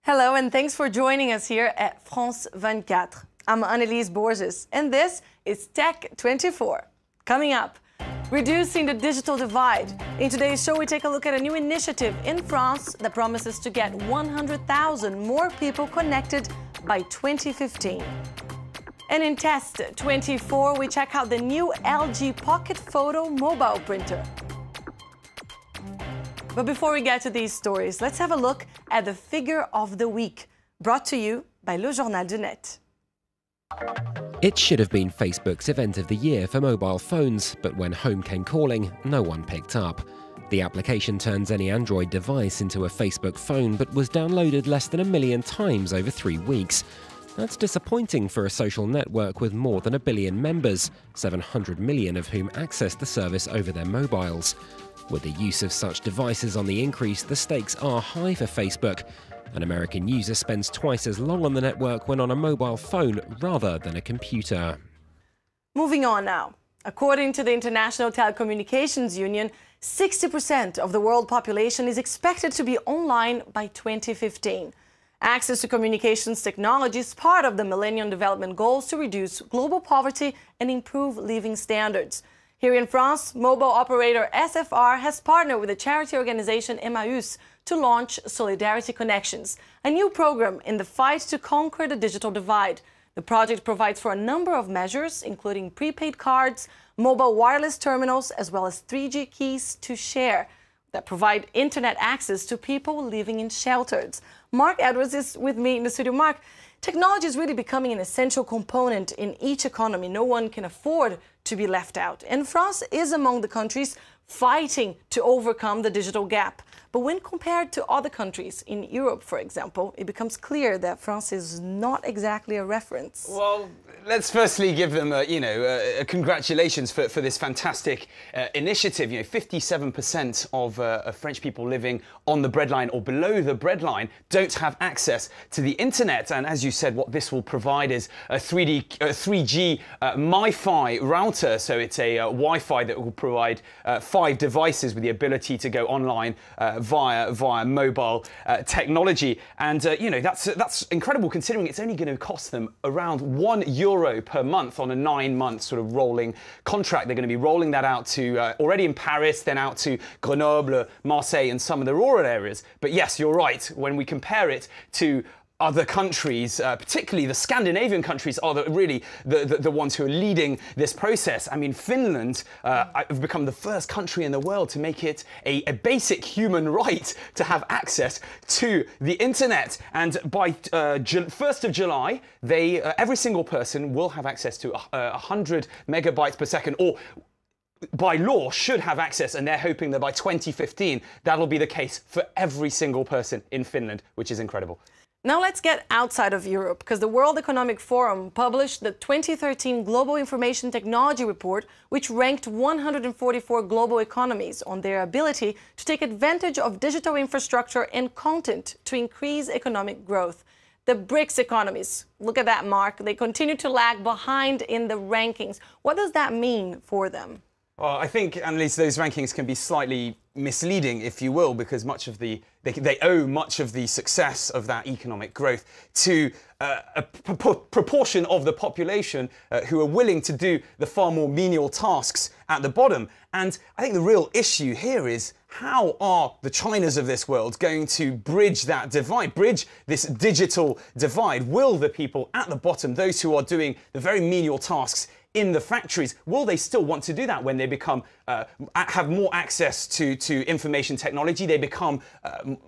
Hello, and thanks for joining us here at France 24. I'm Annelise Borges, and this is Tech 24. Coming up, reducing the digital divide. In today's show, we take a look at a new initiative in France that promises to get 100,000 more people connected by 2015. And in Test 24, we check out the new LG Pocket Photo mobile printer. But before we get to these stories, let's have a look at the figure of the week, brought to you by Le Journal du Net. It should have been Facebook's event of the year for mobile phones, but when home came calling, no one picked up. The application turns any Android device into a Facebook phone, but was downloaded less than 1 million times over 3 weeks. That's disappointing for a social network with more than 1 billion members, 700 million of whom access the service over their mobiles. With the use of such devices on the increase, the stakes are high for Facebook. An American user spends twice as long on the network when on a mobile phone rather than a computer. Moving on now. According to the International Telecommunications Union, 60% of the world population is expected to be online by 2015. Access to communications technology is part of the Millennium Development Goals to reduce global poverty and improve living standards. Here in France, mobile operator SFR has partnered with the charity organization Emmaüs to launch Solidarity Connections, a new program in the fight to conquer the digital divide. The project provides for a number of measures, including prepaid cards, mobile wireless terminals, as well as 3G keys to share that provide internet access to people living in shelters. Marc Edwards is with me in the studio. Marc, technology is really becoming an essential component in each economy. No one can afford to be left out. And France is among the countries fighting to overcome the digital gap. But when compared to other countries in Europe, for example, it becomes clear that France is not exactly a reference. Well, let's firstly give them, congratulations for this fantastic initiative. 57% of French people living on the breadline or below the breadline don't have access to the internet. And as you said, what this will provide is a 3G MiFi router. So it's a Wi-Fi that will provide 5 devices with the ability to go online via mobile technology. And that's incredible, considering it's only going to cost them around €1 per month on a 9-month sort of rolling contract. They're going to be rolling that out to already in Paris, then out to Grenoble, Marseille, and some of the rural areas. But yes, you're right. When we compare it to other countries, particularly the Scandinavian countries, are really the ones who are leading this process. I mean, Finland have become the first country in the world to make it a basic human right to have access to the internet. And by 1st of July, every single person will have access to 100 megabytes per second, or by law should have access, and they're hoping that by 2015 that'll be the case for every single person in Finland, which is incredible. Now let's get outside of Europe, because the World Economic Forum published the 2013 Global Information Technology Report, which ranked 144 global economies on their ability to take advantage of digital infrastructure and content to increase economic growth. The BRICS economies, look at that, Marc, they continue to lag behind in the rankings. What does that mean for them? Well, I think, Annelise, those rankings can be slightly misleading, if you will, because they owe much of the success of that economic growth to a proportion of the population who are willing to do the far more menial tasks at the bottom. And I think the real issue here is, how are the Chinas of this world going to bridge that divide, bridge this digital divide? Will the people at the bottom, those who are doing the very menial tasks in the factories, will they still want to do that when they become have more access to information technology? They become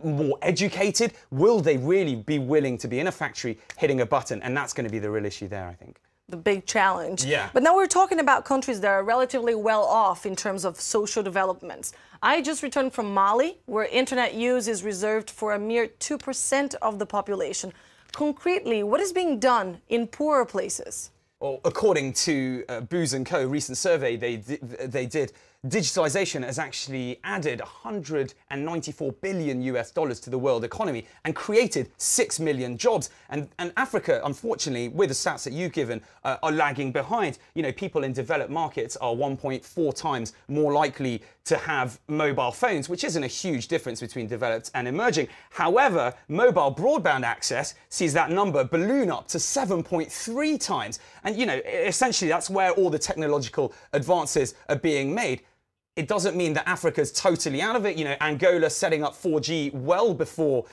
more educated. Will they really be willing to be in a factory hitting a button? And that's going to be the real issue there, I think. The big challenge. Yeah. But now we're talking about countries that are relatively well off in terms of social developments. I just returned from Mali, where internet use is reserved for a mere 2% of the population. Concretely, what is being done in poorer places? Well, according to Booz & Co. recent survey they did, digitalization has actually added $194 billion to the world economy and created 6 million jobs. And Africa, unfortunately, with the stats that you've given, are lagging behind. You know, people in developed markets are 1.4 times more likely to have mobile phones, which isn't a huge difference between developed and emerging. However, mobile broadband access sees that number balloon up to 7.3 times. And, you know, essentially that's where all the technological advances are being made. It doesn't mean that Africa's totally out of it. You know, Angola setting up 4G well before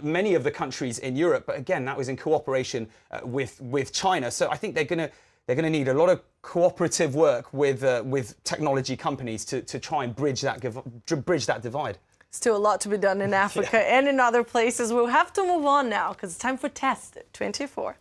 many of the countries in Europe. But again, that was in cooperation with China. So I think they're going to need a lot of cooperative work with technology companies to try and bridge that divide. Still a lot to be done in Africa and in other places. We'll have to move on now because it's time for Test 24.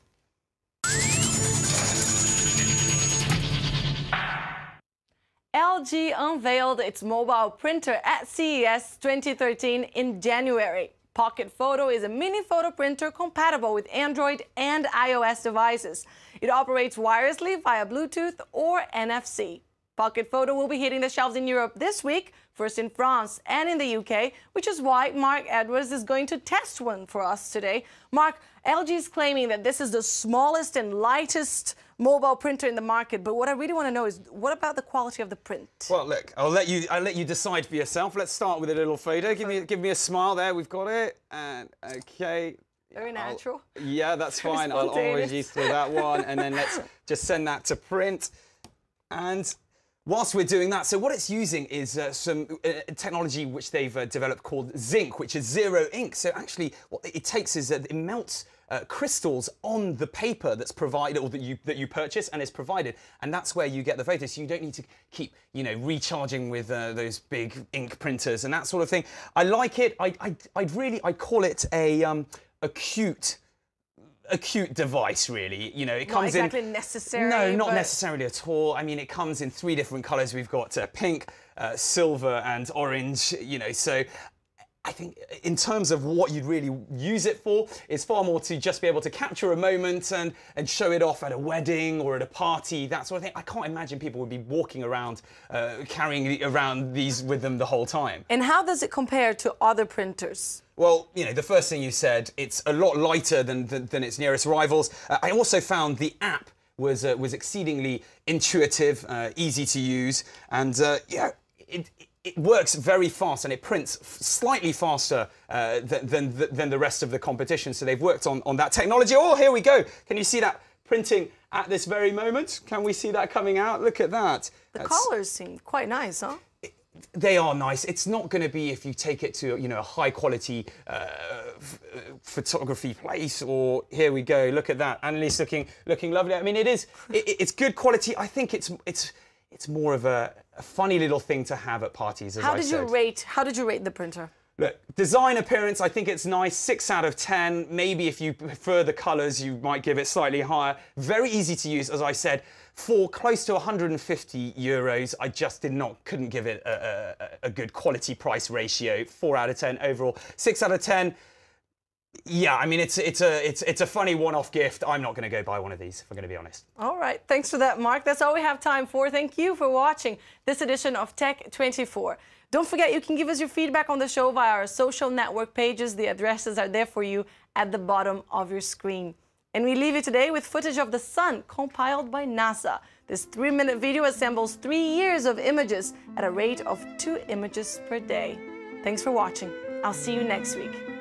LG unveiled its mobile printer at CES 2013 in January. Pocket Photo is a mini photo printer compatible with Android and iOS devices. It operates wirelessly via Bluetooth or NFC. Pocket Photo will be hitting the shelves in Europe this week, first in France and in the UK, which is why Mark Edwards is going to test one for us today. Mark, LG is claiming that this is the smallest and lightest mobile printer in the market, but what I really want to know is, what about the quality of the print? Well, look, I'll let you decide for yourself. Let's start with a little photo. Give me a smile there. We've got it. And okay. Very natural. Yeah, that's fine. I'll always use that one, and then let's just send that to print. And whilst we're doing that, so what it's using is some technology which they've developed called zinc, which is zero ink. So actually, what it takes is it melts crystals on the paper that's provided, or that you purchase and is provided, and that's where you get the photos. So you don't need to keep, you know, recharging with those big ink printers and that sort of thing. I like it. I'd call it a cute device, really. You know, it comes not exactly necessary. No, not necessarily at all. I mean, it comes in 3 different colors. We've got pink, silver, and orange. You know, so I think in terms of what you'd really use it for, is far more to just be able to capture a moment and show it off at a wedding or at a party, that sort of thing. I can't imagine people would be walking around, carrying around these with them the whole time. And how does it compare to other printers? Well, you know, the first thing you said, it's a lot lighter than its nearest rivals. I also found the app was exceedingly intuitive, easy to use, and yeah, it works very fast and it prints slightly faster than the rest of the competition. So they've worked on that technology. Oh, here we go. Can you see that printing at this very moment? Can we see that coming out? Look at that. The colours seem quite nice, huh? They are nice. It's not going to be, if you take it to, you know, a high quality photography place, or here we go. Look at that. Annelise looking lovely. I mean, it's good quality. I think it's more of a funny little thing to have at parties, as I said. How did you rate the printer? Look, design, appearance, I think it's nice. 6 out of 10. Maybe if you prefer the colours, you might give it slightly higher. Very easy to use, as I said. For close to 150 euros, I just couldn't give it a good quality price ratio. 4 out of 10 overall. 6 out of 10. Yeah, I mean, it's a funny one-off gift. I'm not going to go buy one of these, if I'm going to be honest. All right, thanks for that, Mark. That's all we have time for. Thank you for watching this edition of Tech 24. Don't forget, you can give us your feedback on the show via our social network pages. The addresses are there for you at the bottom of your screen. And we leave you today with footage of the sun compiled by NASA. This 3-minute video assembles 3 years of images at a rate of 2 images per day. Thanks for watching. I'll see you next week.